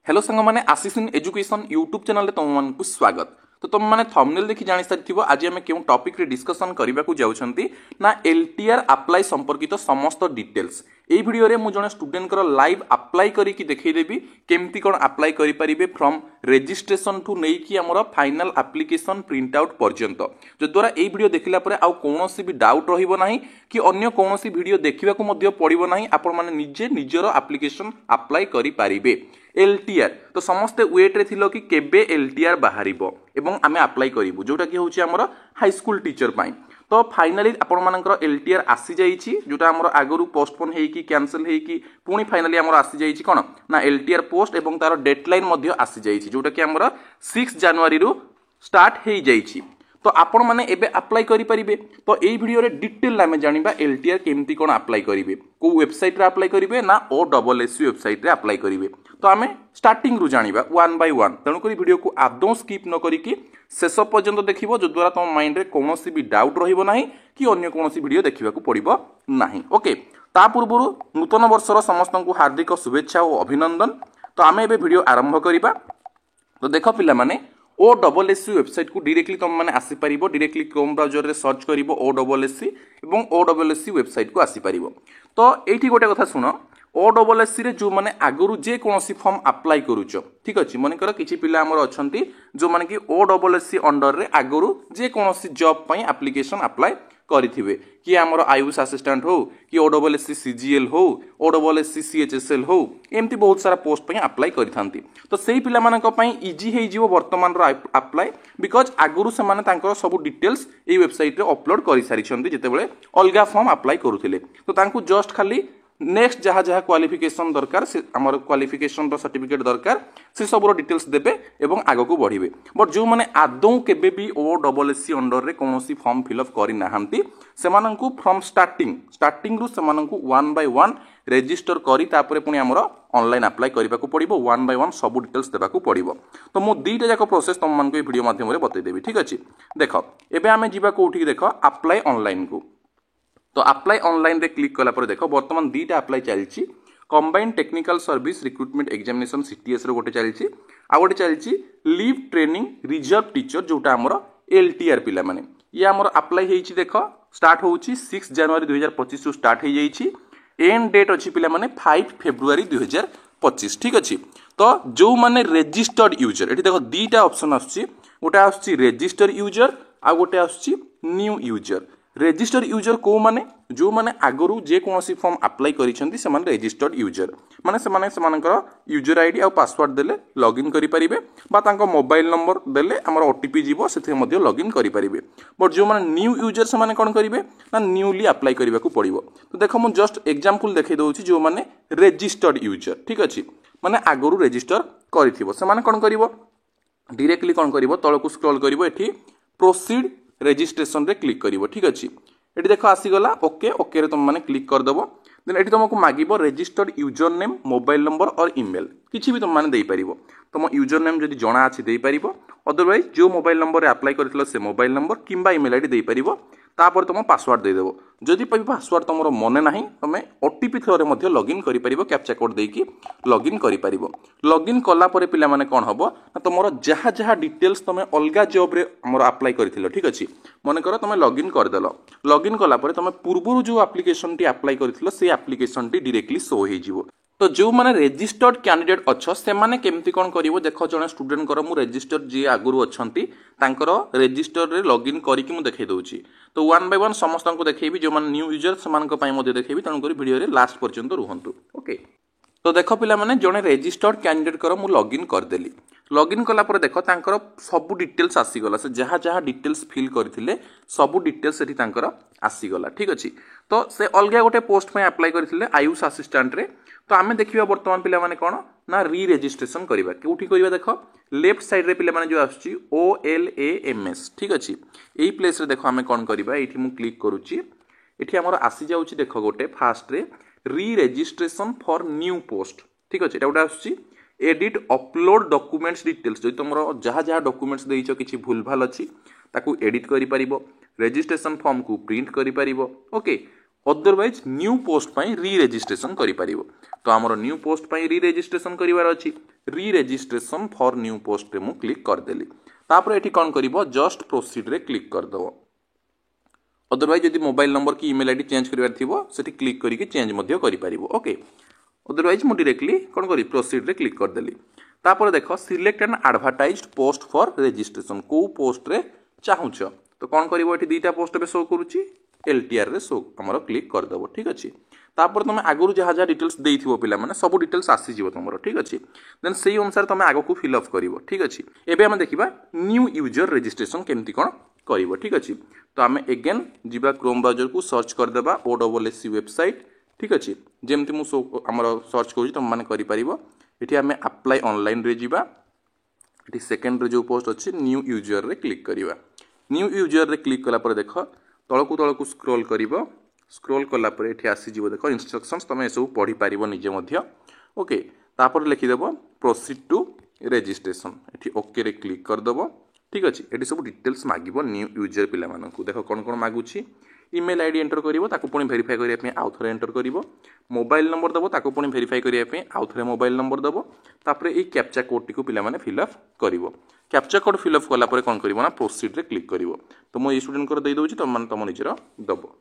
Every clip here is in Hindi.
हेलो सांग मैंने आशीष इन एजुकेशन यूट्यूब चैनल तुम को स्वागत। तो तुम मैंने थंबनेल देखि जानि सारिथिबो आज हम केउ टॉपिक रे डिस्कशन करबा को जाउछंती ना एलटीआर अप्लाई संपर्कित समस्त डिटेल्स। एई वीडियो रे मु जने स्टूडेंट कर लाइव अप्लाई करी कि देखै देबी केमती कोन अप्लाई करि परिबे फ्रॉम रजिस्ट्रेशन टू नै कि हमर फाइनल एप्लीकेशन प्रिंट आउट पर्यंत, जो द्वारा एई वीडियो देखिला परे आउ कोनोसी भी डाउट रहिबो नाही कि अन्य कोनोसी वीडियो देखिबा को मध्य पड़िबो नाही। आपण माने निजे निजरो एप्लीकेशन अप्लाई करि परिबे। एलटीआर तो समस्ते वेट रे थिलो कि केबे एलटीआर बाहरिबो एवं आमे अप्लाई करिवु, जोटा कि होची हमर हाई स्कूल टीचर पाई। तो फाइनली आपण मानकर एलटीआर आसी जाईची, जोटा हमर आगरु पोस्टपोन हेई कि कैंसिल हेई कि पुणी फाइनली हमर आसी जाईची कोन ना एलटीआर पोस्ट एवं तार डेडलाइन मध्य आसी जाईची, जोटा कि हमर 6 जनवरी रु स्टार्ट हेई जाईची। तो आपण माने एबे अप्लाई करि परिबे। तो एई वीडियो रे डिटेल आमे जानिबा एलटीआर केमती कोन अप्लाई करिवे, को वेबसाइट रे अप्लाई करिवे ना ओडब्ल्यूएससी वेबसाइट रे अप्लाई करिवे। तो आमे स्टार्टिंग रु जानिबा वन बाय वन, तेणु करी वीडियो को आदौ स्किप न करिकि शेष पर्यंत देखिबो, जो द्वारा तुम माइंड रे कोनोसी भी डाउट रहिबो नाही कि अन्य कोनोसी वीडियो देखिबा को पड़िबो नाही। ओके, ता पूर्वरु नूतन वर्षर समस्तंकु हार्दिक शुभेच्छा और अभिनंदन। तो आमे एबे वीडियो आरंभ करिबा। तो देखो पिला माने ओडब्ल्यूएससी वेबसाइट को डायरेक्टली तुम माने आसी परिबो, डायरेक्टली क्रोम ब्राउजर रे सर्च करिवो ओडब्ल्यूएससी एवं ओडब्ल्यूएससी वेबसाइट को आसी परिबो। तो एठी गोटे कथा सुनो, ओडब्ल्यूएससी रे जो माने आगरु जे कोनोसी फॉर्म अप्लाई करूचो, ठीक अछि, मन कर किछि पिला हमर अछंती जो माने कि ओडब्ल्यूएससी अंडर रे आगरु जे कोनोसी जॉब पई एप्लीकेशन अप्लाई करिथिबे कि हमर आयुष असिस्टेंट हो कि ओडब्ल्यूएससी सीजीएल हो ओडब्ल्यूएससी सीएचएसएल हो, एमती बहुत सारा पोस्ट पई अप्लाई करिथांती। तो सेही पिला मानक पई इजी हेई जिवो वर्तमान रो अप्लाई, बिकॉज आगरु से माने तांकर सब डिटेल्स ए वेबसाइट रे अपलोड करि सारिछंती जेतेबेले अलगा फॉर्म अप्लाई करूथिले। तो तांकु जस्ट खाली नेक्स्ट जहाँ जहाँ क्वालिफिकेशन दरकार से आमर क्वालिफिकेशन सर्टिफिकेट दरकार से सब डिटेल्स देबे एवं आगो को बढ़िबे। बट जो माने आदौ केबे भी ओडब्ल्यूएससी अंडर रे कोनोसी फॉर्म फिलअप करि नाहंती, सेमानंकु फ्रॉम स्टार्टिंग रु सेमानंकु वन बाय वन रेजिस्टर करी तापरे पुनी हमर ऑनलाइन अप्लाई करबा को पड़िबो, वन बाय वन सब डिटेल्स देबा को पड़िबो। तो मो दीटा जाको प्रोसेस तुम मानको ए वीडियो माध्यम रे बतै देबी, ठीक अछि। देखो एबे आमे जिबा कोठी देखो अप्लाई ऑनलाइन को। तो अप्लाई ऑनलाइन रे क्लिक कला पर देखो वर्तमान दीटा अप्लाई चलछि, combined technical service recruitment examination CTS रो गोटे चलछि, आ गोटे चलछि लीव ट्रेनिंग रिजर्व टीचर, जोटा हमर एलटीआर पिला माने ये हमर अप्लाई हेछि। देखो स्टार्ट होछि 6 जनवरी 2025 रु स्टार्ट हे जाइछि, एंड डेट अछि पिला माने 5 फेब्रुआरी 2025, ठीक अछि। तो जो माने रजिस्टर्ड यूजर, एठी देखो दीटा ऑप्शन आछि, गोटे आछि रजिस्टर्ड यूजर आ गोटे आछि न्यू यूजर। रजिस्टर्ड यूजर को माने जो माने आगरु जे कोनोसी फॉर्म अप्लाई करिसेंती से माने रजिस्टर्ड यूजर माने से माने सेमानकर यूजर आईडी आ पासवर्ड देले लॉगिन करि परिबे, बा तांको मोबाइल नंबर देले हमर ओटीपी जीवो सेथे मध्ये लॉगिन करि परिबे। बट जो माने न्यू यूजर से माने कोन करिवे ना न्यूली अप्लाई करिबा को पड़िबो। तो देखो मु जस्ट एग्जांपल देखै दउछि, जो माने रजिस्टर्ड यूजर, ठीक अछि, माने आगरु रजिस्टर करिथिबो से माने कोन करिवो डायरेक्टली कोन करिवो तळकु स्क्रॉल करिवो, एठी प्रोसीड रजिस्ट्रेशन रे क्लिक करिवो, ठीक अछि। एठी देखो आसी गला ओके, ओके रे तुम माने क्लिक कर दबो। देन एठी तुमको मागिबो registered user name, mobile number और ईमेल, किछि भी तुम माने देई परिबो। तुम यूजर नेम जदि जणा अछि देई परिबो, अदरवाइज जो मोबाइल नंबर रे अप्लाई करथिलो से मोबाइल नंबर किंबा ईमेल आईडी देई परिबो। तापर तुम पासवर्ड दे देबो, जदि पासवर्ड तुमरो मने नाही तमे ओटीपी थ्रो रे मध्ये लॉगिन करि परिबो, कैप्चा कोड देकी लॉगिन करि परिबो। लॉगिन कला परे पिला माने कोन हबो ना तुमरो जहा जहा डिटेल्स तमे अलगा जॉब रे हमरो अप्लाई करथिलो, ठीक अछि, मने करो तमे लॉगिन कर देलो। लॉगिन कला परे तमे पूर्वरु जो एप्लीकेशन टी अप्लाई करथिलो से एप्लीकेशन टी डायरेक्टली शो हे जिवो। तो जो माने रजिस्टर्ड कैंडिडेट अच्छो से माने केमती कोन करिवो, देखो जने स्टूडेंट कर मु रजिस्टर जे आगुरु अछंती तांकर रजिस्टर रे लॉगिन करी कि मु देखै दउची। तो वन बाय वन समस्त को देखैबी, जो माने न्यू यूजर समान को पई मध्ये देखैबी, तणु करी वीडियो रे लास्ट पर्यंत रुहंतु। ओके, तो देखो पिला माने जने रजिस्टर्ड कैंडिडेट कर मु लॉगिन कर देली। लॉगिन कला पर देखो तांकर सब डिटेल्स आसी गला, से जहा जहा डिटेल्स फिल करथिले सब डिटेल्स एठी तांकर आसी गला, ठीक अछि। तो से अलगा गोटे पोस्ट में अप्लाई करथिले आयुष असिस्टेंट रे। तो आमे देखिबा वर्तमान पिला माने कोन ना री रजिस्ट्रेशन करिबा, केउठी करिबा देखो लेफ्ट साइड रे पिला माने जो आछी OLAMS, ठीक अछि। एई प्लेस रे देखो आमे कोन करिबा, एठी मु क्लिक करूची, एठी हमर आसी जाउची देखो गोटे फास्ट रे री रजिस्ट्रेशन फॉर न्यू पोस्ट, ठीक अछि। एटा गोटे आछी एडिट अपलोड डॉक्यूमेंट्स डिटेल्स, जो तुमरो जहा जहा डॉक्यूमेंट्स देइछो किछि भूल भाल अछि ताकू एडिट करि परिबो, रजिस्ट्रेशन फॉर्म को प्रिंट करि परिबो। ओके, अदरवाइज न्यू पोस्ट पाई री रजिस्ट्रेशन करि परिबो। तो हमर न्यू पोस्ट पाई री रजिस्ट्रेशन करिवार अछि, री रजिस्ट्रेशन फॉर न्यू पोस्ट रे मु क्लिक कर देली। तापर एठी कोन करिवो जस्ट प्रोसीड रे क्लिक कर दबो। अदरवाइज यदि मोबाइल नंबर की ईमेल आईडी चेंज करिवार थिबो सेठी क्लिक करिके चेंज मध्य करि परिबो। ओके, अदरवाइज मु डायरेक्टली कोन करी प्रोसीड रे क्लिक कर देली। तापर देखो select an advertised post for registration, को पोस्ट रे चाहुछ तो कोन करिवो एठी दुईटा पोस्ट पे शो करूची एलटीआर रे शो हमरो क्लिक कर दबो। ठीक अछि, तापर तुम आगुरु जहाँ जहाँ डिटेल्स देइथिबो पिला माने सब डिटेल्स आसी जिवो तुमरो। ठीक अछि, देन सेही अनुसार तुम आगो को फिल अप करिवो। ठीक अछि, एबे हम देखिबा न्यू यूजर रजिस्ट्रेशन केमती कोन करिवो। ठीक अछि, तो आमे अगेन जिबा क्रोम ब्राउजर को सर्च कर देबा OSSC वेबसाइट। ठीक अछि, जेमती मु हमरो सर्च करूची तुम माने करि परिबो। एठी आमे अप्लाई ऑनलाइन रे जिबा, एठी सेकंड रे जो पोस्ट अछि न्यू यूजर रे क्लिक करिबा। न्यू यूजर रे क्लिक कला पर देखो तळकु स्क्रॉल करिवो, स्क्रॉल कला पर एठी आसी जिवो देखो इंस्ट्रक्शंस तमे सब पढी पारिबो निजे मध्य। ओके, तापर लिखि देबो प्रोसीड टू रजिस्ट्रेशन, एठी ओके रे क्लिक कर देबो। ठीक अछि, एठी सब डिटेल्स मागिबो न्यू यूजर पिला मानकु। देखो कोन कोन मागुछि, ईमेल आईडी एंटर करिवो, ताकु पुणी वेरीफाई करिया पे आउ थरे एंटर करिवो। मोबाइल नंबर दबो, ताकु पुणी वेरीफाई करिया पे आउ थरे मोबाइल नंबर दबो। तापर ए कैप्चा कोड टिकु पिला माने फिल अप करिवो। कैप्चा कोड फिल अप कला पर कोन करिवो ना प्रोसीड रे क्लिक करिवो। तो मो स्टूडेंट को दे दोछि, तो मन तम निजरा दबो।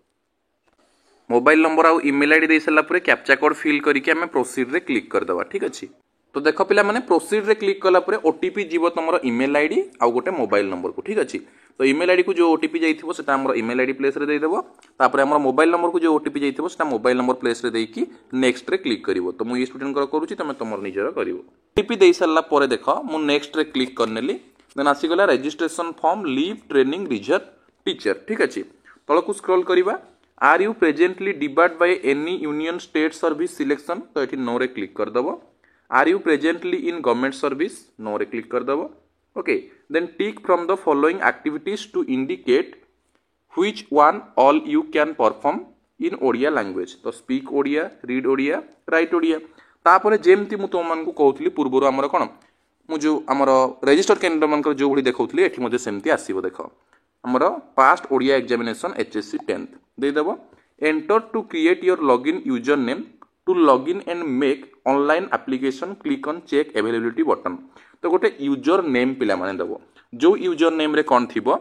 मोबाइल नंबर आउ ईमेल आईडी दे सला पर कैप्चा कोड फिल करिके हमें प्रोसीड रे क्लिक कर दबा। ठीक अछि, तो देखो पिला माने प्रोसीड रे क्लिक कला पर ओटीपी जीवो तमरो ईमेल आईडी आउ गोटे मोबाइल नंबर को। ठीक अछि, तो ईमेल आईडी को जो ओटीपी जाइथिबो सेटा हमरो ईमेल आईडी प्लेस रे दे देबो। तापर हमरो मोबाइल नंबर को जो ओटीपी जाइथिबो सेटा मोबाइल नंबर प्लेस रे देकी नेक्स्ट रे क्लिक करिवो। तो मु स्टूडेंट को करूची, तमे तमरो निजरा करिवो। ओटीपी दे सला पर देखो मु नेक्स्ट रे क्लिक करनेली, देन आसी गला registration form leave training reserve teacher. ठीक अछि, तळकु स्क्रॉल करिवा। Are you presently debarred by any union state service selection, तो एठी नो रे क्लिक कर दबो। Are you presently in government service, no रे क्लिक कर दबो। Okay, then tick from the following activities to indicate which one all you can perform in Odia language, तो speak Odia, read Odia, write Odia. तापर जेमती मु तुम मानकु कहउतली पूर्वरो हमर कोन मु जो हमर रजिस्टर कैंडिडेट मानकर जो भली देखौतली एठी मध्ये सेमती आसीबो। देखो हमर past Odia examination HSC 10th दे देबो। Enter to create your login user name to login and make online application, click on check availability button. तो गोटे यूजर नेम पिला माने देबो, जो यूजर नेम रे कोन थिबो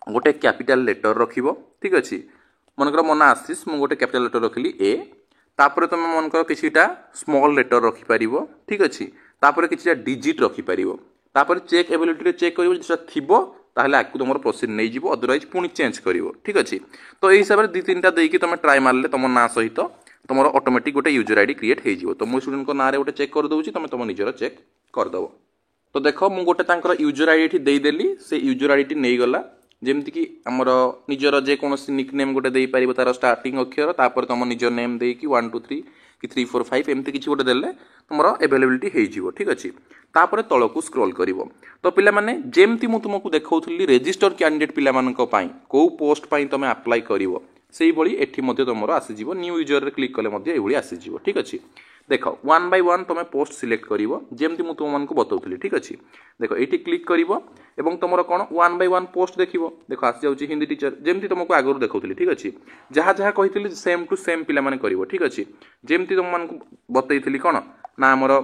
गोटे कैपिटल लेटर रखिबो। ठीक अछि, मनकर मना आशीष मु गोटे कैपिटल लेटर रखली ए, तापर तुम मनकर किछिटा स्मॉल लेटर रखि परिबो। ठीक अछि, तापर किछिटा डिजिट रखि परिबो। तापर चेक एबिलिटी रे चेक करिवो, जेसा थिबो ताहले आकु तुमर प्रोसीड नै जिवो, अदरवाइज पुनी चेंज करिवो। ठीक अछि, तो एई हिसाब रे दि तीनटा देकी तुम ट्राई मारले तुम ना सहित तुमर ऑटोमेटिक गोटे यूजर आईडी क्रिएट हे जिवो। तो मु स्टूडेंट को ना रे गोटे चेक कर दउची, तुम निजरा चेक कर दबो। तो देखो मु गोटे तांकर यूजर आईडी एठी देई देली, से यूजर आईडी नै गला। जेमति कि हमर निजर जे कोनोसी निकनेम गोटे देई परिबो, तार स्टार्टिंग अक्षर, तापर तुम निजर नेम देई कि 1 2 3 कि 3 4 5 एमति किछि गोटे देले तुमरो अवेलेबिलिटी हे जिवो। ठीक अछि, तापर तळकु स्क्रॉल करिवो। तो पिला माने जेमति मु तुमको देखौथली रजिस्टर कैंडिडेट पिला मानक पई को पोस्ट पई तमे अप्लाई करिवो, सेही भली एठी मध्ये तुमरो आसी जिवो। न्यू यूजर रे क्लिक कले मध्ये एभली आसी जिवो। ठीक अछि, देखो 1 बाय 1 तुम पोस्ट सिलेक्ट करिवो, जेमति मु तुम मानक बतौथली। ठीक अछि, देखो एठी क्लिक करिवो एवं तुमरो कोन 1 बाय 1 पोस्ट देखिवो। देखो आसी जाउची हिंदी टीचर, जेमति तुमको आगुर देखौथली। ठीक अछि, जहा जहा कहितली सेम टू सेम पिला माने करिवो। ठीक अछि, जेमति तुम मानक बतैथली कोन ना हमरो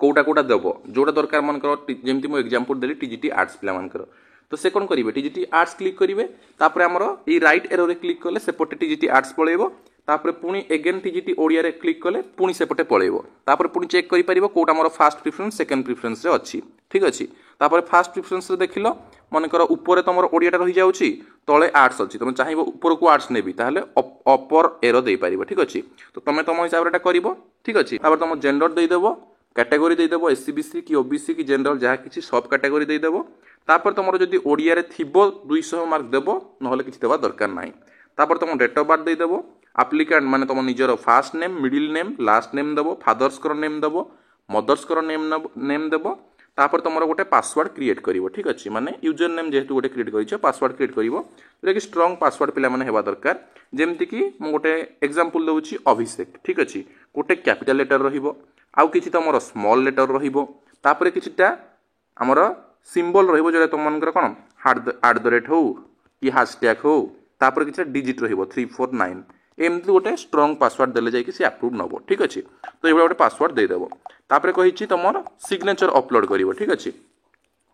कोटा कोटा देबो, जोटा दरकार मानकर जेमति मु एग्जांपल देली टीजीटी आर्ट्स पिला मानकर, तो से कोन करिवे टीजीटी आर्ट्स क्लिक करिवे। तापर हमरो ई राइट एरो रे क्लिक करले सेपटे टीजीटी आर्ट्स पळेबो। तापर पुणी एगेन टीजीटी ओडिया रे क्लिक कले पुणी सेपटे पळेबो। तापर पुणी चेक करि परिबो कोटा हमरो फर्स्ट प्रेफरेंस सेकंड प्रेफरेंस रे अछि। ठीक अछि, तापर फर्स्ट प्रेफरेंस रे देखिलो मानकर ऊपर तमरो ओडियाटा रहि जाउची, तळे आर्ट्स अछि, तुम चाहिबो ऊपर को आर्ट्स नेबी ताहले अपर एरो देई परिबो। ठीक अछि, तो तमे तम हिसाब रेटा करिवो। ठीक अछि, तापर तम जेंडर देई देबो, कैटेगरी देई देबो एससीबीसी कि ओबीसी कि जनरल जहा किछि सब कैटेगरी देई देबो। तापर तमरो जदी ओडिया रे थिबो 200 मार्क देबो, नहले किछि देबा दरकार नाही। तापर तम डेट ऑफ बर्थ देई देबो, एप्लिकेंट माने तम निजर first name, middle name, last name देबो, फादर्स कर नेम देबो, मदर्स कर नेम देबो। तापर तमरो गोटे पासवर्ड क्रिएट करिवो। ठीक अछि, माने यूजर नेम जेहेतु गोटे क्रिएट करिछो पासवर्ड क्रिएट करिवो, जे कि स्ट्रांग पासवर्ड पिला माने हेबा दरकार। जेमति कि मु गोटे एग्जांपल दउची अभिषेक। ठीक अछि, गोटे कैपिटल लेटर रहिबो, आउ किछि तमरो स्मॉल लेटर रहिबो, तापर किछिटा हमरो सिंबल रहिबो, जेटा तुम मानकर कोन @ हो कि हैशटैग हो तापर किसी डिजिट रहिबो 349 एमती गोटे स्ट्रंग पासवर्ड देले जाई कि से अप्रूव नबो ठीक अछि। तो एबे गोटे पासवर्ड दे देबो तापर कहिछि तमर सिग्नेचर अपलोड करिवो ठीक अछि।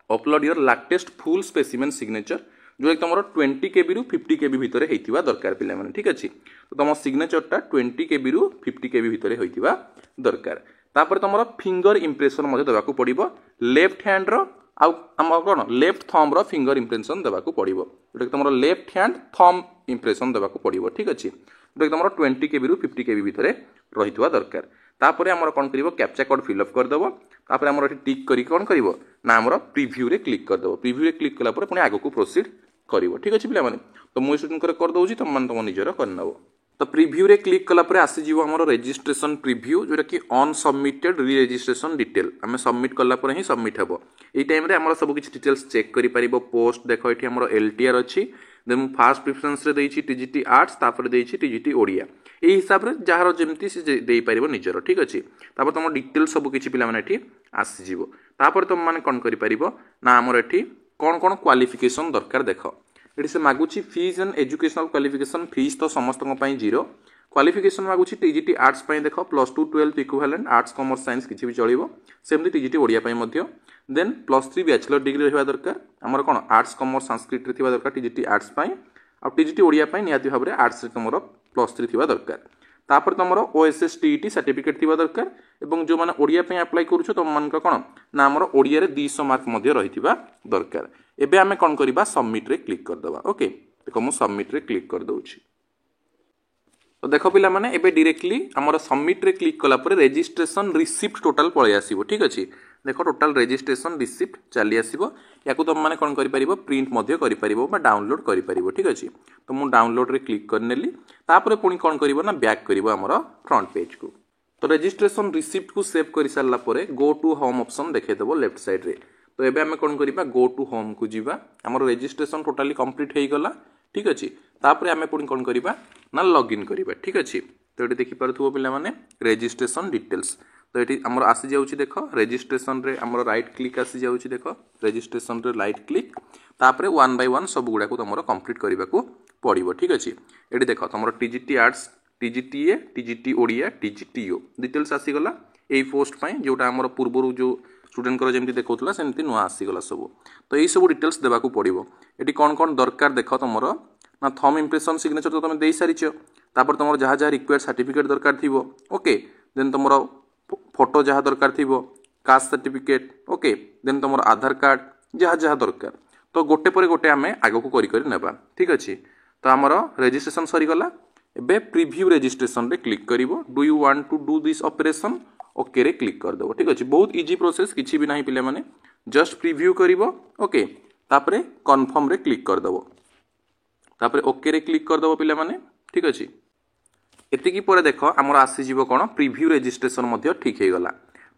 Upload your latest full specimen signature जो तुम 20 KB रु 50 KB भितर होइतिबा दरकार पिले माने ठीक अछि। तो तुम सिग्नेचरटा 20 KB रु 50 KB भितर होइतिबा दरकार। तापर तुम फिंगर इंप्रेशन मधे देबाकू पड़िबो लेफ्ट हैंड रो आउ हम कोन लेफ्ट थंब रो फिंगर इंप्रेशन देबाकू पड़िबो जोटा तुम लेफ्ट हैंड थंब इंप्रेशन देबाकू पड़िबो ठीक अछि। जोटा तुम 20 KB रु 50 KB भितर रहितबा दरकार। तापर हमर कोन करिवो कैप्चा कोड फिल अप कर देबो तापर हमर एठी टिक करी कोन करिवो ना हमर प्रीव्यू रे क्लिक कर देबो। प्रीव्यू रे क्लिक कला पर पुनी आगो को प्रोसीड करिवो ठीक अछि पिला माने। तो मु स्टूडेंट कर दउची तुम मन तुम निजर कर नबो। तो प्रीव्यू रे क्लिक कला पर आसी जीवो हमर रजिस्ट्रेशन प्रीव्यू जोटा कि ऑन सबमिटेड री रजिस्ट्रेशन डिटेल हमें सबमिट कला पर ही सबमिट हबो। एई टाइम रे हमर सब किछ डिटेल्स चेक करि परिबो। पोस्ट देखो एठी हमर एलटीआर अछि देन फर्स्ट प्रेफरेंस रे देइछि टीजीटी आर्ट्स तापर देइछि टीजीटी ओडिया एई हिसाब रे जहार जेमती से देई परिबो निजर ठीक अछि। तापर तुम डिटेल सब किछ पिला माने एठी आसी जीवो। तापर तुम माने कोन करि परिबो ना हमर एठी कोन कोन क्वालिफिकेशन दरकार देखो एठी से मागुछि fees and educational qualification fees तो समस्त पई 0 क्वालिफिकेशन मागुछि टीजीटी आर्ट्स पई देखो +2 12 इक्विवेलेंट आर्ट्स कॉमर्स साइंस किछि भी चलिबो सेमती टीजीटी ओडिया पई मध्य देन +3 बैचलर डिग्री रहबा दरकार हमर कोन आर्ट्स कॉमर्स संस्कृत रे थिबा दरकार टीजीटी आर्ट्स पई आ टीजीटी ओडिया पई नियाति भाबरे आर्ट्स रे तमरो +3 थिबा दरकार। तापर तमरो ओएसएस टीईटी सर्टिफिकेट थिबा दरकार एवं जो माने ओडिया पई अप्लाई करूछो तम मान कोन ना हमरो ओडिया रे 200 मार्क मध्य रहिथिबा दरकार। एबे हमें कोन करिबा सबमिट रे क्लिक कर दबा ओके। देखो मु सबमिट रे क्लिक कर दउछि। तो देखो पिला माने एबे डायरेक्टली हमर सबमिट रे क्लिक कला पर रजिस्ट्रेशन रिसिप्ट टोटल पळे आसीबो ठीक अछि। देखो टोटल रजिस्ट्रेशन रिसिप्ट चली आसीबो याकू तुम माने कोन करि परिबो प्रिंट मध्य करि परिबो बा डाउनलोड करि परिबो ठीक अछि। तो मु डाउनलोड रे क्लिक करनेली तापर पुनी कोन करिवो ना बैक करिवो हमर फ्रंट पेज को। तो रजिस्ट्रेशन रिसिप्ट को सेव करि सारला परे गो टू होम ऑप्शन देखे देबो लेफ्ट साइड रे। तो एबे हमें कोन करिबा गो टू होम को जीवा हमर रजिस्ट्रेशन टोटली कंप्लीट हेई गला ठीक अछि। तापर हमें पुनी कोन करिबा ना लॉगिन करिबा ठीक अछि। तो एटी देखि परथुबो पिला माने रजिस्ट्रेशन डिटेल्स तो ये आमर आसी जाऊँगी देख रजिस्ट्रेशन रे आमर राइट क्लिक आसी जाऊँगी देख रजिस्ट्रेशन रे राइट क्लिक तापर 1 बाय 1 सब गुड़ा को तुम कंप्लीट करने को पड़ो ठीक अच्छे। ये देख तुम TGT arts TGTA TGT Odia TGTO details आसीगला यही पोस्ट पाई जोटा आमर पूर्व जो स्टूडेंट को जमी देखा सेमती नुआ आसीगला सब। तो यही सब डिटेल्स देवाक पड़ो ये कौन कौन दरकार देख तुम ना थम इम्प्रेशन सिग्नेचर तो तुम दे सारी तापर तुम जहाँ जहाँ रिक्वायर्ड सर्टिफिकेट दरकार थी ओके देन तुम फोटो जहाँ दरकार थी कास्ट सर्टिफिकेट ओके देन तुम आधार कार्ड जहाँ जहाँ दरकार तो गोटे पर गोटे आम आग को करा ठीक अच्छे। तो आमर रजिस्ट्रेशन सरीगला एबे प्रीव्यू रजिस्ट्रेशन रे क्लिक करिवो do you want to do this operation okay रे क्लिक कर देबो ठीक अच्छे। बहुत इजी प्रोसेस किछि भी नहीं पिले माने जस्ट प्रीव्यू करिवो ओके तापरे कन्फर्म रे क्लिक कर देबो तापरे ओके रे क्लिक कर देबो पिले माने ठीक अच्छे। एतिकी पर देख आमर आसीजिवो कोन प्रीव्यू रजिस्ट्रेशन मध्य ठीक हे गला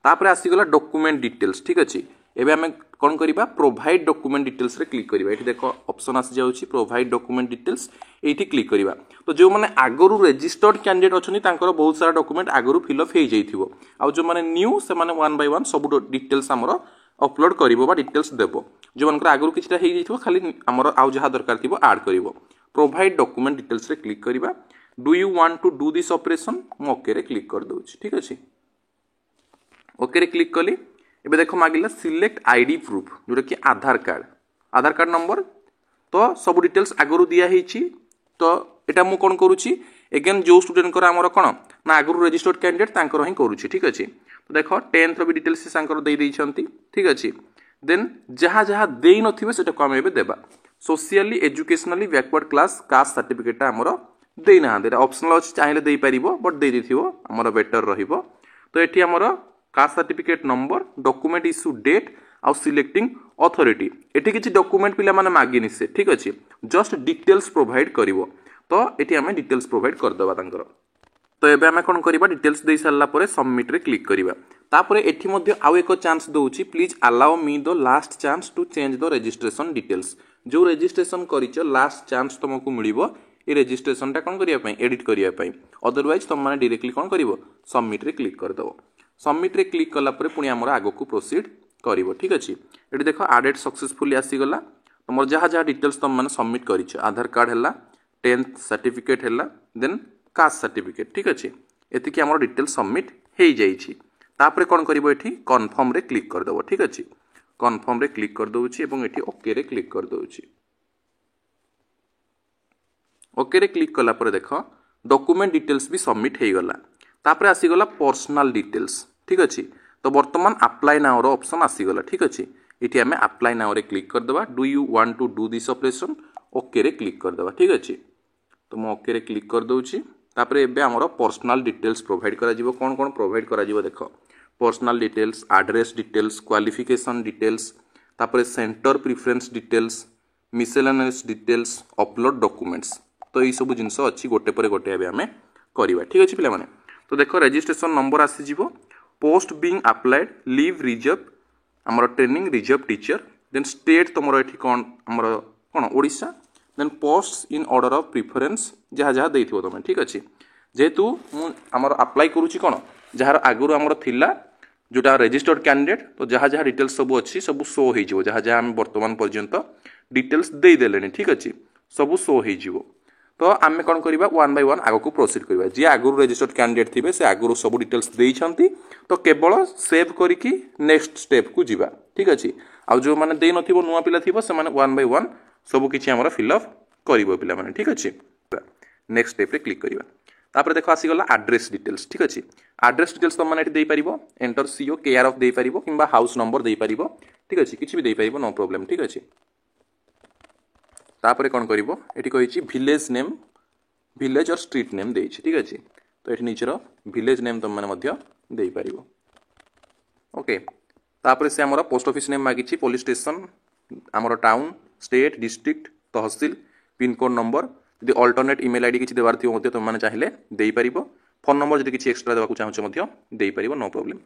तापरे आसीगला डॉक्यूमेंट डिटेल्स ठीक अच्छे। एबे हमें कौन करिबा प्रोवाइड डॉक्यूमेंट डिटेल्स रे क्लिक करिबा एठी देखो ऑप्शन आसी जाउची प्रोवाइड डॉक्यूमेंट डिटेल्स एठी क्लिक करिबा। तो जो माने आगरु रजिस्टर्ड कैंडिडेट अछनी तांकर बहुत सारा डॉक्यूमेंट आगरु फिल अप हे जाइथिबो आ जो माने न्यू से माने 1 बाय 1 सब डिटेल्स हमर अपलोड करिवो बा डिटेल्स देबो जो मानकर आगरु किछटा हे जाइथिबो खाली हमर आउ जहा दरकार थिबो ऐड करिवो। प्रोवाइड डॉक्यूमेंट डिटेल्स रे क्लिक करिबा do you want to do this operation मु ओके रे क्लिक कर दउची ठीक अछि। ओके रे क्लिक कली एबे देखो मागिला सिलेक्ट आईडी प्रूफ जोटा कि आधार कार्ड नंबर तो सब डिटेल्स आगरु दिया हेची। तो एटा मु कोन करूची अगेन जो स्टूडेंट कर हमर कोन ना आगरु रजिस्टर्ड कैंडिडेट तांकर ही करूची ठीक अछि। तो देखो 10th रो भी डिटेल्स सांकर दे दैछंती ठीक अछि। देन जहाँ जहाँ देई नथिबे सेटा को हम एबे देबा socially educationally backward class caste certificate हमर देई ना देरा ऑप्शनल अछि चाहिले देई परिबो बट देई दिथिबो हमर बेटर रहिबो। तो एठी हमर caste certificate number document issue date आउ सिलेक्टिंग अथॉरिटी एठी किछि डॉक्यूमेंट पिला माने मागिनी से ठीक अछि जस्ट डिटेल्स प्रोवाइड करिवो। तो एठी हमें डिटेल्स प्रोवाइड कर दबा तांकर। तो एबे हमें कोन करिबा डिटेल्स देई सारला परे सबमिट रे क्लिक करिबा तापरे एठी मध्ये आउ एको चांस दोउची please allow me the last chance to change the registration details जो रजिस्ट्रेशन करिछ लास्ट चांस तुमको मिलिबो ए रजिस्ट्रेशन टा कोन करिया पई एडिट करिया पई अदरवाइज तुम माने डायरेक्टली कोन करिवो सबमिट रे क्लिक कर दबो। सबमिट रे क्लिक कला परे पुनी हमर आगो को प्रोसीड करिवो ठीक अछि। एठी देखो एडेड सक्सेसफुली आसी गला तुमर जहाँ जहाँ डिटेल्स तुम माने सबमिट करिछ आधार कार्ड हला 10th सर्टिफिकेट है देन कास्ट सर्टिफिकेट ठीक अच्छे एतिक आम डिटेल सबमिट हो जापर कौन कर कन्फर्म रे क्लिक करदेव ठीक अच्छे कन्फर्म रे क्लिक कर दूची ये ओके रे क्लिक कर दूची ओके रे क्लिक कला पर देख डॉक्यूमेंट डिटेल्स भी सबमिट हो गला तापर आसीगला पर्सनल डिटेल्स ठीक अच्छे तो बर्तमान अप्लाई नाउ रो ऑप्शन आसीगला ठीक अच्छे ये आम अप्लाई नाउ रे क्लिक करदेवा do you want to do this operation okay रे क्लिक करदेवा ठीक अच्छे तो मैं ओके रे क्लिक कर दूची तापर एबे हमरो पर्सनल डिटेल्स प्रोवाइड करा जीवो कौन कौन प्रोवाइड करा जीवो देखो personal details address details qualification details तापर centre preference details miscellaneous details upload documents तो ये सब जिनस अच्छी गोटे पर गोटे एबे हमें करवा ठीक अच्छे पे तो देखो रजिस्ट्रेशन नंबर आसीज post being applied leave reserve आमर training reserve teacher then state तुम ये कौन आमर कौन Odisha then post in order of preference जहाँ जहाँ देथिबो तुम ठीक अच्छे जेहेतु आमर अप्लाई करूची कौन जार आगुरी आमर थिला जोटा रजिस्टर्ड कैंडिडेट तो जहाँ जहाँ डिटेल्स सब अच्छी सब शो हो जहाँ जहाँ आम बर्तमान पर्यंत डिटेल्स दे देले ठीक अच्छे सब शो हो तो आम कौन करवा वन बाय वन आग को प्रोसीड करवा जी आगुरी रजिस्टर्ड कैंडिडेट थे से आगुरी सब डिटेल्स देइछंती तो केवल सेव करिकी नेक्स्ट स्टेप को जीवा ठीक अच्छे आ जो मैंने दे नथिबो नुआ पिला थिबो से माने वन बाय वन सब किछि हमर फिलअप करिवो पिला माने ठीक अच्छे नेक्स्ट स्टेप रे क्लिक करवा तापर देखो आसीगला एड्रेस डिटेल्स ठीक अच्छे एड्रेस डिटेल्स तुम मैंने दे पारिबो एंटर सीओ केआर ऑफ दे पारिबो किंबा हाउस नंबर दे पारिबो ठीक अच्छे किछि भी दे पारिबो नो प्रॉब्लम ठीक अच्छे तापर कौन करिवो एठी कहिछि विलेज नेम विलेज और स्ट्रीट नेम देछि ठीक अच्छे तो ये निजर विलेज नेम तुम मैंने मध्य दे पारिबो ओके तापर से हमर पोस्ट ऑफिस नेम मागिछि पुलिस स्टेशन हमर टाउन स्टेट डिस्ट्रिक्ट तहसील पिन कोड नंबर यदि अल्टरनेट ईमेल आईडी किछि देबार थिबो मध्य तुम माने चाहिले देई पारिबो फोन नंबर यदि किछि एक्स्ट्रा देबाकू चाहछो मध्य देई पारिबो नो प्रॉब्लम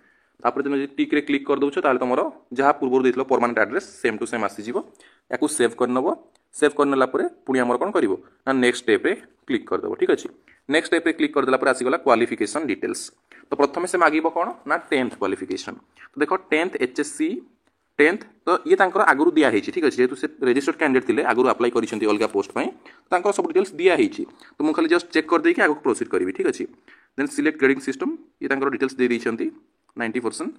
तापर तुम यदि टिक रे क्लिक कर दोछो ताले तुमरो जहाँ पूर्व देथिलो permanent address same to same आसी जिवो याकू सेव कर नबो सेव करनेला परे पुणी आमर कौन करिवो ना नेक्स्ट स्टेप रे क्लिक कर देबो ठीक अच्छे नेक्स्ट स्टेप रे क्लिक कर देला परे आसीगला क्वालिफिकेशन डिटेल्स तो प्रथम से मागिबो कौन ना 10th क्वालिफिकेशन तो देखो 10th एचएससी 10th तो ये तांकर आगुरु दिया हेछि ठीक अच्छे जेतु से रजिस्टर्ड कैंडिडेट थिले आगुरु अप्लाई करिसेंती अलगा पोस्ट पई तांकर सब डिटेल्स दिया हेछि तो मु खाली जस्ट चेक कर देई कि आगु प्रोसीड करबी ठीक अच्छे देन सिलेक्ट ग्रेडिंग सिस्टम ये तांकर details they दैछंती 90%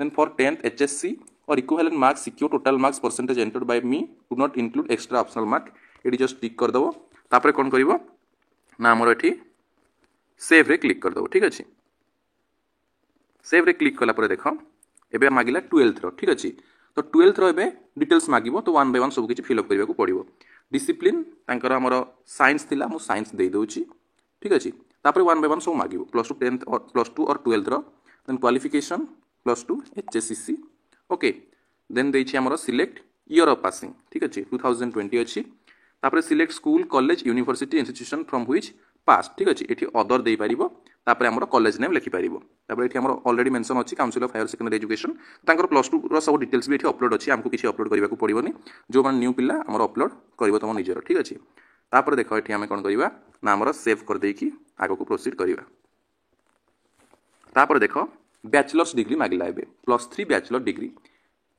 then for 10th HSC or equivalent marks secure total marks percentage entered by me do not include extra optional mark ये जस्ट टिक कर दबो तापर कौन करिवो ना हमर एठी सेव रे क्लिक कर दबो ठीक अछि सेव रे क्लिक कला पर देखो एबे मागिला 12th रो ठीक अछि तो 12th रो एबे डिटेल्स मागिबो तो वन बाय वन सब किछि फिल अप करबा को पड़िबो डिसिप्लिन तांकर हमर साइंस थिला मु साइंस दे दोछि ठीक अछि तापर वन बाय वन सब मागिबो +2 10th और +2 और 12th रो then qualification +2 HSCC okay then देछि हमर सिलेक्ट ईयर ऑफ पासिंग ठीक अछि 2020 अछि तापर select school college university institution from which pass ठीक अछि एठी अदर दे पारिबो तापर हमर कॉलेज नेम लिखि पारिबो तापर एठी हमर ऑलरेडी मेंशन अछि council of higher secondary education तांकर +2 रो सब डिटेल्स भी एठी अपलोड अछि हमको किछि अपलोड करबा को पड़िबोनी जो मान न्यू पिला हमर अपलोड करबो तम निजर ठीक अछि तापर देखो एठी हम कोन करबा ना हमर सेव कर देकी आगो को प्रोसीड करबा तापर देखो बैचलर्स डिग्री मागिला एबे +3 बैचलर डिग्री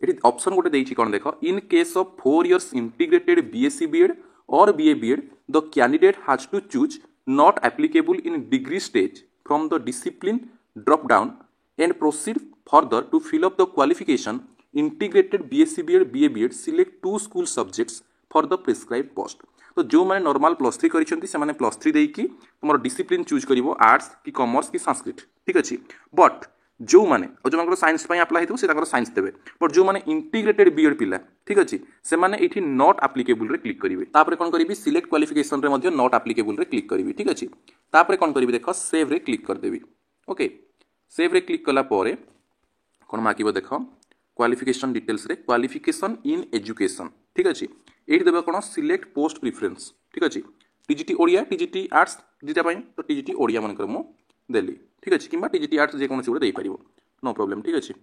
एटी ऑप्शन गोटे देइछि कोन देखो in case of 4 years integrated BSc BEd और BA BEd the candidate has to choose not applicable in degree stage from the discipline drop down and proceed further to fill up the qualification integrated BSc BEd BA BEd select 2 school subjects for the prescribe post तो जो मैंने नॉर्मल +3 करिसेंती से माने +3 देकी तुमर डिसिप्लिन चूज करिवो आर्ट्स की कॉमर्स की संस्कृत ठीक अछि बट जो माने और जो साइंस पई अप्लाई हेतु से ताकर साइंस देबे बट जो माने इंटीग्रेटेड बीएड पिला ठीक अछि से माने एठी नॉट एप्लीकेबल रे क्लिक करिवे तापर कोन करिवि सिलेक्ट क्वालिफिकेशन रे मध्ये नॉट एप्लीकेबल रे क्लिक करिवि ठीक अछि तापर कोन करिवि देखो सेव रे क्लिक कर देबी ओके सेव रे क्लिक कला परे कोन माकिबो देखो क्वालिफिकेशन डिटेल्स रे क्वालिफिकेशन इन एजुकेशन ठीक अछि एठी देबे कोन सिलेक्ट पोस्ट प्रेफरेंस ठीक अछि टीजीटी ओडिया टीजीटी आर्ट्स दिटा पई तो टीजीटी ओडिया मन कर मु देली ठीक अच्छे कि टीजीटी आर्ट्स जे कोन से पार नो प्रॉब्लम ठीक अच्छे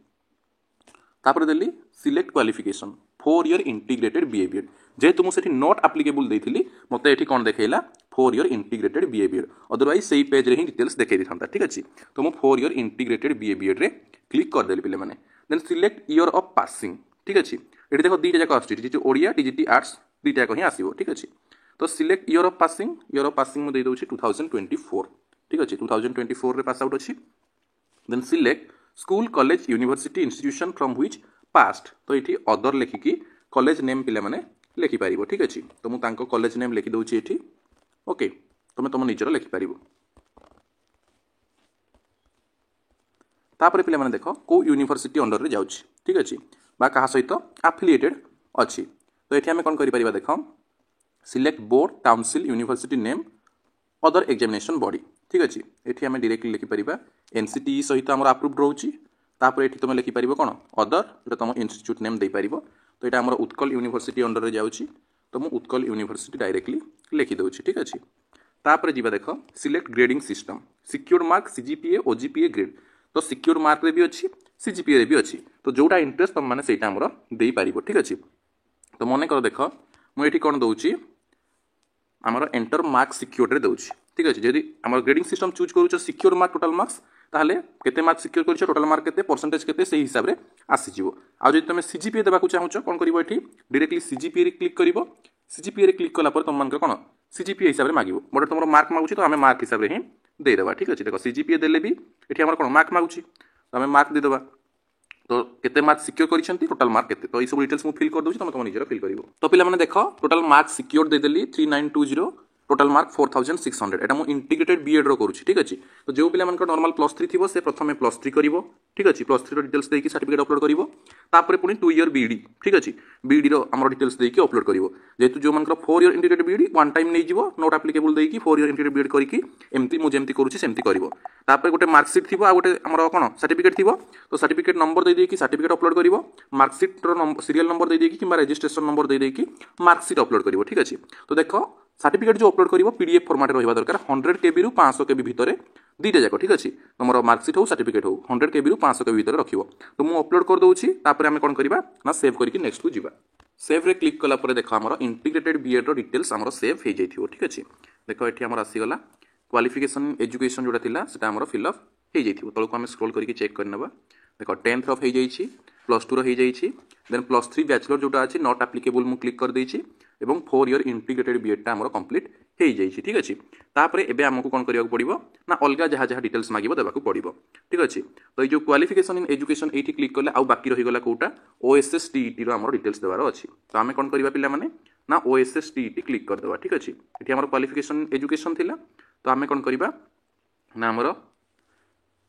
तापर देली select qualification 4 year integrated BA BEd जेहेतु मुझे नॉट एप्लीकेबल देती मत ये कौन देखला 4 year integrated BA BEd otherwise से पेज रे ही डिटेल्स देखई था ठीक अच्छे तो मुझे 4 इयर इंटीग्रेटेड बीए बीएड रे क्लिक करदेली पे मैंने then select year of passing ठीक अच्छे ये देख दुईटा जाक आसटी ओडिया टीजीटी आर्ट्स दुईटा जाक ही आसो ठीक अच्छे तो सिलेक्ट इयर ऑफ पासिंग मुझे देदे 2024 ठीक अच्छे 2024 पास आउट अच्छी then select school college university institution from which passed तो ये अदर लिखिकी कॉलेज नेम पिला माने लिखिपार ठीक अच्छे तो मुझे कॉलेज नेम लिखिदे ये ओके तुम तुम निजर लिखिपार तापर पिला माने देख को यूनिवर्सिटी अंडर रे जाउछि ठीक अच्छे बा कहा सहित एफिलिएटेड अच्छी तो ये आम कौन कर देख select board council university name other examination body ठीक अच्छे ये आम डायरेक्टली लिखिपर एनसीटी सहित आम अप्रूव्ड रोचे तापर ये तुम लिखिपर कौन अदर जो तुम इंस्टीट्यूट नेम देपार तो यहाँ आम उत्कल यूनिवर्सिटी अंडर रे जाउछि तो मुझे उत्कल यूनिवर्सिटी डायरेक्टली लिखिदे ठीक अच्छे तापर जीवा देख select grading system secured mark CGPA OGPA grade तो सिक्योर मार्क रे भी अच्छी सीजीपीए रे भी अच्छी तो जोटा इंटरेस्ट तुम मैंने से दे पार ठीक अच्छे तो मन कर देख मुझे कौन दूसरी आमर एंटर मार्क सिक्योर रे दूसरी ठीक अच्छे जदि आम ग्रेडिंग सिस्टम चूज करूँ सिक्योर मार्क टोटाल मार्क्स ताहले केते मार्क सिक्योर कर टोटाल मार्क केते परसेंटेज केते से हिसाब से आसीजिवो आ जदि तुम सीजीपीए देबाकू चाहूछ कौन करिवो एठी डायरेक्टली सीजीपीए रे क्लिक करिवो सीजीपीए रे क्लिक कला पर तुम मानकर कौन सीजीपीए हिसाब से मागिवो मोटे तुम मार्क मागुची तो आम मार्क हिसाब से ही देदेबा ठीक अच्छे देख सीजीपीए देले भी ये आम कौन मार्क मागुची तो आम मार्क देदेबा तो केते मार्क सिक्योर करिसेंती टोटाल मार्क केते तो ये सब डिटेल्स मु फिल कर दोछि तुम निजर फिल करिवो तो पिला माने देखो टोटाल मार्क सिक्योर दे देली 3920 टोटाल मार्क 4600 एटा मु इंटीग्रेटेड बीएड रो करूछि ठीक अछि तो जो पिला मानकर नॉर्मल +3 थिबो से प्रथमे +3 करिवो ठीक अछि +3 रो डिटेल्स देकी सर्टिफिकेट अपलोड करिवो तापर पुनी 2 इयर बीडी ठीक अछि बीडी रो हमर डिटेल्स देकी अपलोड करिवो जेतु जो मानकर 4 year integrated BEd one time नै जिवो नोट एप्लीकेबल देकी 4 इयर इंटीग्रेटेड बीडी करिकी एमती मु जेमती करूछि सेमती करिवो तापर गोटे मार्कशीट थिबो आ गोटे हमर कोन सर्टिफिकेट थिबो तो सर्टिफिकेट नंबर दे देकी सर्टिफिकेट अपलोड करिवो मार्कशीट रो सीरियल नंबर दे देकी किबा रजिस्ट्रेशन नंबर दे देकी मार्कशीट अपलोड करिवो ठीक अछि तो देखो सर्टिफिकेट जो अपलोड करिवो पीडीएफ फॉर्मेट रहिबा दरकार 100 केबी रु 500 केबी भितरे दुईटा जाक ठीक अच्छे तुम मार्कशीट हो सर्टिफिकेट हो 100 केबी रु 500 केबी भितर रखिवो तो मु अपलोड कर दोछि तापर आमे कोन करिबा ना सेव करके नेक्स्ट को जिबा सेव रे क्लिक कला पर देखो हमर इंटीग्रेटेड बीएड रो डिटेल्स हमर सेव हे जाइथिवो ठीक अच्छे देखो एठी हमर आसी गला क्वालिफिकेशन एजुकेशन जोटा थिला सेटा हमर फिल अप हे जाइथिवो तळको आमे स्क्रॉल करके चेक करनबा देखो 10th ऑफ हे जाइछि +2 रो हे जाइछि देन +3 बैचलर जोटा अछि नॉट एप्लीकेबल मु क्लिक कर देछि एवं 4 इयर इंटीग्रेटेड बीएड टा हमर कंप्लीट हे जाइछि ठीक अछि तापरे एबे हमकु कोन करिया पड़िबो ना अलगा जहा जहा डिटेल्स मागिबो देबाकू पड़िबो ठीक अछि तो ए जो क्वालिफिकेशन इन एजुकेशन एठी क्लिक करले आ बाकी रहि गला कोटा ओएसएस टीईटी रो हमर डिटेल्स देबार अछि तो हमें कोन करिबा पिला माने ना ओएसएस टीईटी क्लिक कर देबा ठीक अछि एठी हमर क्वालिफिकेशन एजुकेशन थिला तो हमें कोन करिबा ना हमर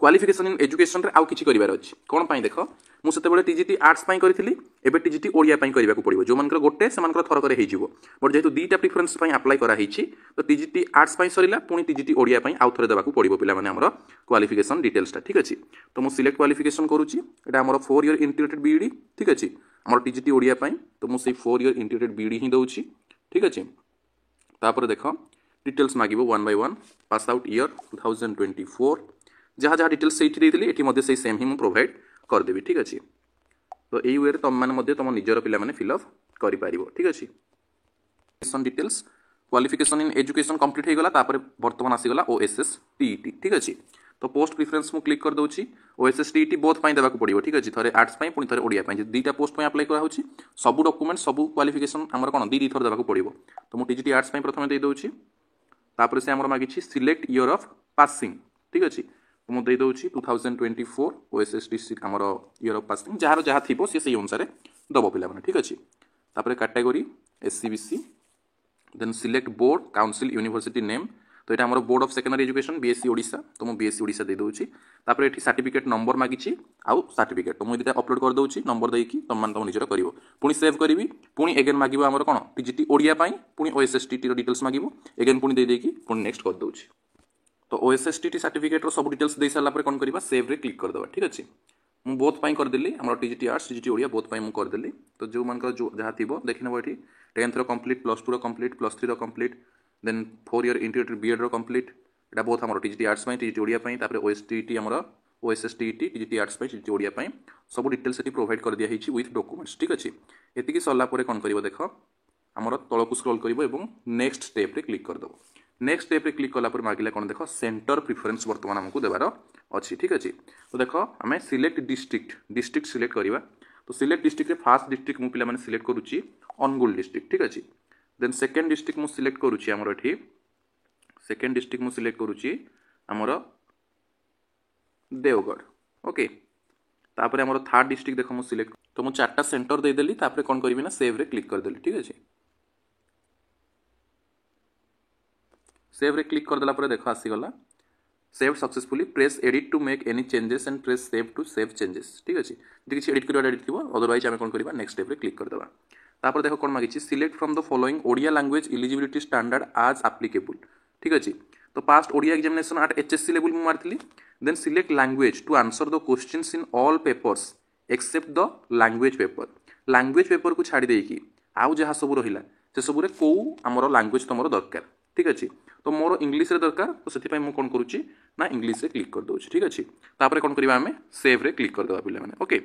क्वालिफिकेशन इन एजुकेशन रे आउ किछि करिवार अछि कोन पई देखो मु सेते बेले टीजीटी आर्ट्स पई करिथिली एबे टीजीटी ओडिया पई करिबाकू पड़िबो जो मानकर गोटे से मानकर थर करे हे जिवो बट जेतु दीटा प्रेफरेंस पई अप्लाई करा हेछि तो टीजीटी आर्ट्स पई सरिला पुनी टीजीटी ओडिया पई आउ थरे देबाकू पड़िबो पिला माने हमर क्वालिफिकेशन डिटेल्स ता ठीक अछि तो मु सिलेक्ट क्वालिफिकेशन करूछि एटा हमर 4 इयर इंटीग्रेटेड बीईडी ठीक अछि हमर टीजीटी ओडिया पई तो मु से 4 इयर इंटीग्रेटेड बीईडी ही दउछि ठीक अछि तापर देखो डिटेल्स मागिबो one by one pass out year 2024 जहाँ जहाँ डिटेल्स से देती ये से सेम ही मुझे प्रोवाइड करदेवी ठीक अच्छे तो यही वे तुम मैंने तुम निजर पिला माने फिलअप कर ठीक अच्छे details qualification in education complete हो गला बर्तमान आसीगला ओएसएस टीईटी ठीक अच्छे तो पोस्ट प्रिफरेंस मु क्लिक कर दूसरी ओएसएस टीईटी बोथ पाई देबाकू पड़िबो ठीक अच्छे थरे आर्ट्स पाई पुनी थरे ओडिया पाई दुईटा पोस्ट पाई अप्लाई करा होची सब डॉक्यूमेंट सब क्वालिफिकेशन हमर कोन दी थर देबाकू पड़िबो तो मु टीजीटी आर्ट्स पाई प्रथमे दे दोची तापर से हमर मागिछि सिलेक्ट ईयर ऑफ पासिंग ठीक अच्छे मुझे दे दूसरी 2024 ओएसएस डिस्ट्रिक्ट आमर ईयर ऑफ पासिंग जार जहाँ थी सी से अनुसार दब पे ठीक अच्छे तापर category SCBC then select board council university name तो ये आम board of secondary education BSC Odisha तो मुझे बीएससी ओडिशा दे दूसरी तापर ये सर्टिफिकेट नंबर मागिछि आउ सर्टिफिकेट तो मुझे अपलोड कर दूसरी नंबर देकी तुम मैंने तुम निजर कर पुणी सेव करी पुणी एगेन मागिबो आमर कोन टीजीटी ओडिया पाई पुणी ओएसएस टीटी डिटेल्स मागिबो एगेन पुणी दे देकी पुणी नेक्स्ट कर दूसरी तो ओएसएस टीटी सर्टिफिकेट रो सब डिटेल्स दे सारा कौन करवा सेव रे क्लिक कर दबा ठीक अच्छे मु बोथ पाई कर देली हमर TGT arts TGT Odia both पाई मु कर देली तो जो मानकर जो जहाँ थी देखि नबो एठी 10th रो कंप्लीट +2 रो कंप्लीट +3 रो complete then 4 year integrated BEd रो कंप्लीट एटा बोथ हमर टीजीटी आर्ट्स पाई टीजीटी ओडिया पाई तापर ओएसटीटी हमर ओएसएस टीटी टीजीटी आर्ट्स पाई टीजीटी ओडिया पाई सब डिटेल्स एठी प्रोवाइड कर दिया हिची विथ डॉक्यूमेंट्स ठीक अच्छे एतिकी सरला परे कोन करिवो देखो हमर तळकु स्क्रॉल करिवो एवं नेक्स्ट स्टेप रे क्लिक कर दबो नेक्स्ट स्टेप रे क्लिक कला पर मागिला कोन देखो सेंटर प्रिफरेंस वर्तमान हमको देबार अच्छी ठीक अच्छे तो देखो आम सिलेक्ट डिस्ट्रिक्ट सिलेक्ट करवा तो सिलेक्ट डिस्ट्रिक्ट रे फर्स्ट डिस्ट्रिक्ट मु पिला माने सिलेक्ट करूची अनुगुल डिस्ट्रिक्ट ठीक अच्छे देन सेकेंड डिस्ट्रिक्ट मु सिलेक्ट करूची हमर एठी सेकेंड डिस्ट्रिक्ट मु सिलेक्ट करूची हमर देवगढ़ ओके तापर हमर थर्ड डिस्ट्रिक्ट देखो मु सिलेक्ट तो मु चारटा सेंटर दे देली तापर कोन करबी ना सेव रे क्लिक कर देली ठीक अछि सेव रे क्लिक कर देला पर देखो आसी गला save successfully press edit to make any changes and press save to save changes ठीक अछि जे किछि एडिट करिवा एडिट थिबो अदरवाइज हम कोन करबा नेक्स्ट स्टेप रे क्लिक कर देबा तापर देखो कोन मागिछि select from the following Odia language eligibility standard as applicable ठीक अछि तो passed Odia examination at HSC level मु मारथिली then select language to answer the questions in all papers except the language paper को छाड़ी देकी आउ जहा सब रहिला से सब रे को हमरो लैंग्वेज तमरो दरकार ठीक अछि तो मोर इंग्लिश रे दरकार तो सेति पय मु कोन करूची ना इंग्लिश रे क्लिक कर दोछि ठीक अछि तापर कोन करिवा हमें सेव रे क्लिक कर देबा पिले माने ओके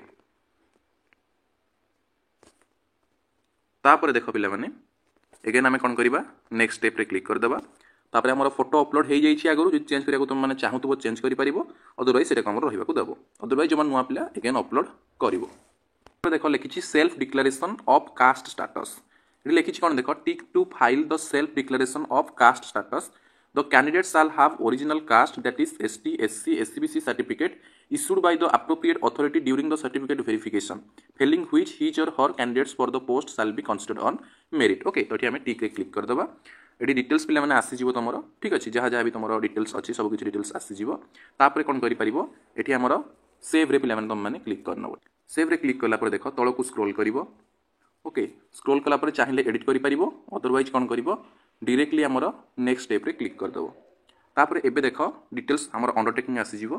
तापर देखो पिले माने अगेन हमें कोन करिवा नेक्स्ट स्टेप रे क्लिक कर देबा तापर हमर फोटो अपलोड हे जाई छी आगरो जो चेंज करिया को तुम माने चाहूतबो चेंज करि परिबो अदरवाइज सेटा हमर रहिबा को देबो अदरवाइज जमन नुआ पिला अगेन अपलोड करिवो देखो लिखि self declaration of caste status ये लिखि कौन देखो tick to file the self declaration of caste status the candidate shall have original caste that is ST SC SCBC certificate issued by the appropriate authority during the certificate verification failing which his or her candidates for the post shall be considered on merit okay तो हमें टिक रे क्लिक कर देबा एडी डिटेल्स पिला माने आसी जीवो तमरो ठीक अछि जहा जहा भी तमरो डिटेल्स अछि सब किछ डिटेल्स आसी जीवो तापर कोन करि परिबो एठी हमरो सेव रे पिला माने तम माने क्लिक करनबो सेव रे क्लिक करला पर देखो तळको स्क्रॉल करिवो ओके स्क्रॉल कला पर चाहिए एडिट करि परिबो अदरवाइज कोन करिवो डायरेक्टली हमरो नेक्स्ट स्टेप रे क्लिक कर देबो तापर एबे देखो डिटेल्स हमर अंडरटेकिंग आसी जीवो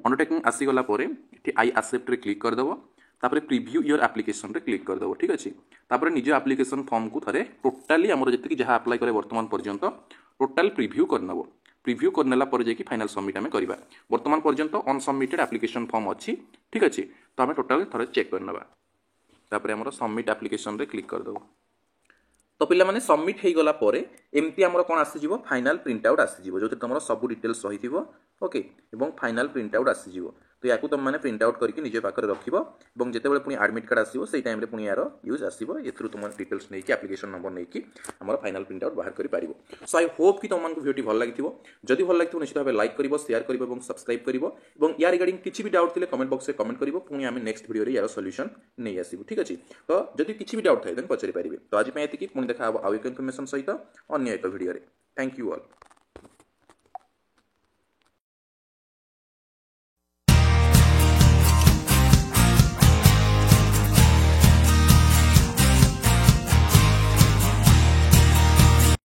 अंडरटेकिंग आसी गला परे एठी आई एक्सेप्ट रे क्लिक कर देबो तापर प्रीव्यू योर एप्लीकेशन रे क्लिक कर देबो ठीक अछि तापर निज एप्लीकेशन फॉर्म को थरे टोटली हमर जति जहा अप्लाई करे वर्तमान पर्यंत टोटल प्रीव्यू करनबो प्रीव्यू करनेला पर जे कि फाइनल सबमिट हमें करबा वर्तमान पर्यंत अनसबमिटेड एप्लीकेशन फॉर्म अछि ठीक अछि तो हमें टोटल थरे चेक करनबा तापर हमर सबमिट एप्लीकेशन रे क्लिक कर देबो तो पिला माने सबमिट हे गला परे एमती हमर कोन आसी जीवो फाइनल प्रिंट आउट आसी जीवो जोते तमरो सब डिटेल्स रही थिबो ओके एवं फाइनल प्रिंट आउट आसी जीवो तो याकू तुम माने प्रिंट आउट करके निजे पाकर रखिबो एवं जेते बेले पुनी एडमिट कार्ड आसीबो सेई टाइम रे पुनी यारो यूज आसीबो एथरु तुम डिटेल्स नै कि एप्लीकेशन नंबर नै कि हमर फाइनल प्रिंट आउट बाहर करि पारिबो सो आई होप कि तुम मानको वीडियो भल लागिथिबो जदि भल लागिथिबो निश्चित भाबे लाइक करिवो शेयर करिवो एवं सब्सक्राइब करिवो एवं या रिगार्डिंग किछि भी डाउट थिले कमेंट बॉक्स रे कमेंट करिवो पुनी आमे नेक्स्ट वीडियो रे यारो सॉल्यूशन नै आसीबो ठीक अछि तो जदि किछि भी डाउट थाय देन पचरि पारिबे तो आज पे एति कि पुनी देखा आबो आ एक इन्फॉर्मेशन सहित अन्य एक वीडियो रे थैंक यू ऑल।